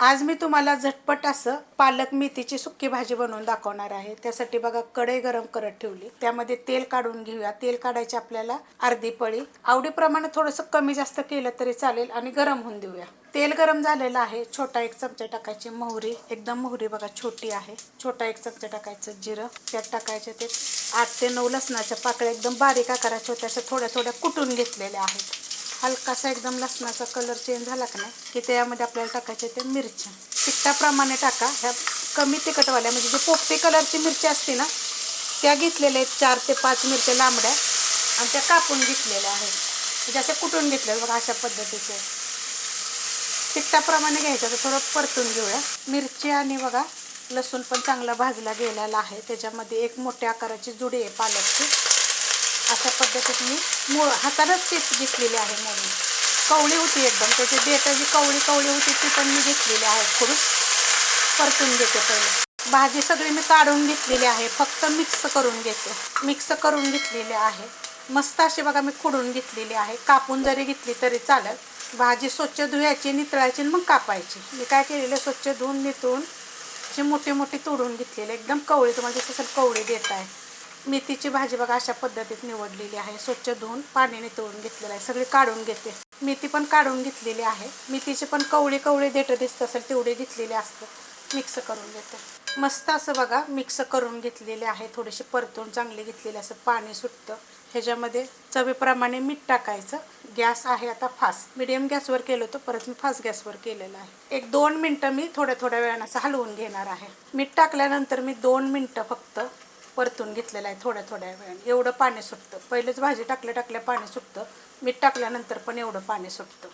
आज मी तुम्हाला झटपट असं पालक मेथीची सुक्की भाजी बनवून दाखवणार आहे। त्यासाठी बघा कढई गरम करत ठेवली, त्यामध्ये तेल काढून घेऊया। तेल काढायचे आपल्याला अर्धी पळी, आवडीप्रमाणे थोडंसं कमी जास्त केलं तरी चालेल आणि गरम होऊन देऊया। तेल गरम झालेलं आहे, छोटा एक चमचा टाकायची मोहरी, एकदम मोहरी बघा छोटी आहे। छोटा एक चमचा टाकायचं जिरं, त्यात टाकायचे ते 8 ते 9 लसणाच्या पाकळ्या एकदम बारीक आकाराच्या होत्या, अशा थोड्या थोड्या कुटून घेतलेल्या आहेत। हलकासा एकदम लसणाचा कलर चेंज झाला की नाही की त्यामध्ये आपल्याला टाकायचे ते मिरच्या, तिखटाप्रमाणे टाका। ह्या कमी तिखटवाल्या म्हणजे जे पोपटी कलरची मिरची असते ना त्या घेतलेल्या आहेत, 4 ते 5 मिरच्या लांबड्या आणि त्या कापून घेतलेल्या आहेत, म्हणजे असे कुटून घेतलेले बघा अशा पद्धतीचे। तिखटाप्रमाणे घ्यायचं, तर थोडं परतून घेऊया। मिरची आणि बघा लसूण पण चांगला भाजला गेलेला आहे। त्याच्यामध्ये एक मोठ्या आकाराची जुडी आहे पालकची, अशा पद्धतीत मी हातानेच चीप घेतलेली आहे मोडून। कवळी होती एकदम, त्याची देठं जी कवळी होती ती पण मी घेतलेली आहे खुडून। परतून घेते पहिले। भाजी सगळी मी काढून घेतलेली आहे, फक्त मिक्स करून घेते। मिक्स करून घेतलेली आहे मस्त अशी बघा, मी खुडून घेतलेली आहे। कापून जरी घेतली तरी चालेल। भाजी स्वच्छ धुवायची, नितळायची, मग कापायची। मी काय केलेलं, स्वच्छ धुवून नितळून अशी मोठी मोठी तोडून घेतलेली, एकदम कवळी, तुम्हाला दिसत असेल कवळी देठ आहे। मेथीची भाजी बघा अशा पद्धतीत निवडलेली आहे, स्वच्छ धुवून पाणी नितळून घेतलेलं आहे। सगळी काढून घेते, मेथी पण काढून घेतलेली आहे। मेथीची पण कवळी देठ दिसत असेल तेवढी घेतलेली असतं। मिक्स करून घेते मस्त असं बघा, मिक्स करून घेतलेले आहे। थोडीशी परतून चांगली घेतलेली, असं पाणी सुटतं। ह्याच्यामध्ये चवीप्रमाणे मीठ टाकायचं। गॅस आहे आता फास्ट, मिडियम गॅसवर केलं होतं, परत मी फास्ट गॅसवर केलेलं आहे। 1-2 मिनटं मी थोड्या वेळानं असं हलवून घेणार आहे। मीठ टाकल्यानंतर मी 2 मिनटं फक्त परतून घेतलेलं आहे थोड्या वेळाने। एवढं पाणी सुटतं, पहिलेच भाजी टाकल्या पाणी सुटतं, मीठ टाकल्यानंतर पण एवढं पाणी सुटतं।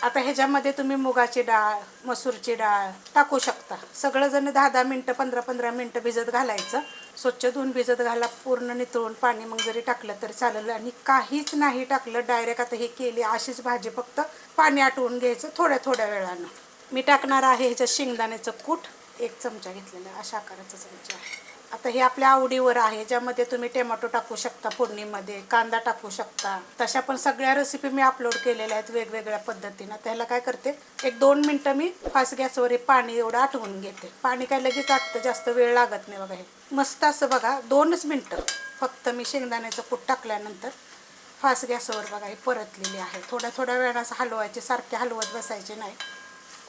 आता ह्याच्यामध्ये तुम्ही मुगाची डाळ, मसूरची डाळ टाकू शकता। सगळं जण 10-10 मिनटं 15-15 मिनटं भिजत घालायचं। स्वच्छ धुवून भिजत घाला, पूर्ण नितळून पाणी मग जरी टाकलं तरी चालेल। आणि काहीच नाही टाकलं, डायरेक्ट आता हे केली अशीच भाजी, फक्त पाणी आटवून घ्यायचं थोड्या वेळानं। मी टाकणार आहे ह्याच्यात शेंगदाण्याचं कूट, 1 चमचा घेतलेला आहे, अशा आकाराचा चमचा आहे। आता हे आपल्या आवडीवर आहे, ज्यामध्ये तुम्ही टोमॅटो टाकू शकता, फोडणीमध्ये कांदा टाकू शकता। तशा पण सगळ्या रेसिपी मी अपलोड केलेल्या आहेत वेगवेगळ्या पद्धतीनं। त्याला काय करते, 1-2 मिनटं मी फास्ट गॅसवर हे पाणी एवढं आटवून घेते। पाणी काय लगेच आटतं, जास्त वेळ लागत नाही बघा। हे मस्त असं बघा 2च मिनटं फक्त मी शेंगदाण्याचं कूट टाकल्यानंतर फास्ट गॅसवर बघा ही परतलेली आहे। थोड्या वेळानं असं हलवायचे, सारखे हलवत बसायचे नाही।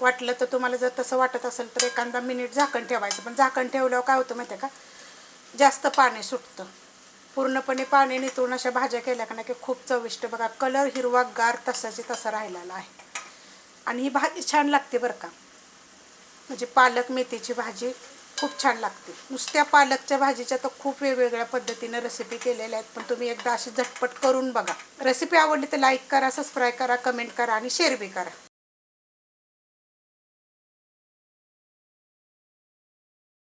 वाटलं तर तुम्हाला जर तसं वाटत असेल तर एखादा मिनिट झाकण ठेवायचं, पण झाकण ठेवल्यावर काय होतं माहिती आहे का, जास्त पाणी सुटतं। पूर्णपणे पाणी नितळून अशा भाज्या केल्या का नाही की खूप चविष्ट बघा, कलर हिरवागार तसाची तसा राहिलेला आहे। आणि ही भाजी छान लागते बरं का, म्हणजे पालक मेथीची भाजी खूप छान लागते। नुसत्या पालकच्या भाजीच्या तर खूप वेगवेगळ्या पद्धतीनं रेसिपी केलेल्या आहेत, पण तुम्ही एकदा अशी झटपट करून बघा। रेसिपी आवडली तर लाईक करा, सबस्क्राईब करा, कमेंट करा आणि शेअर बी करा।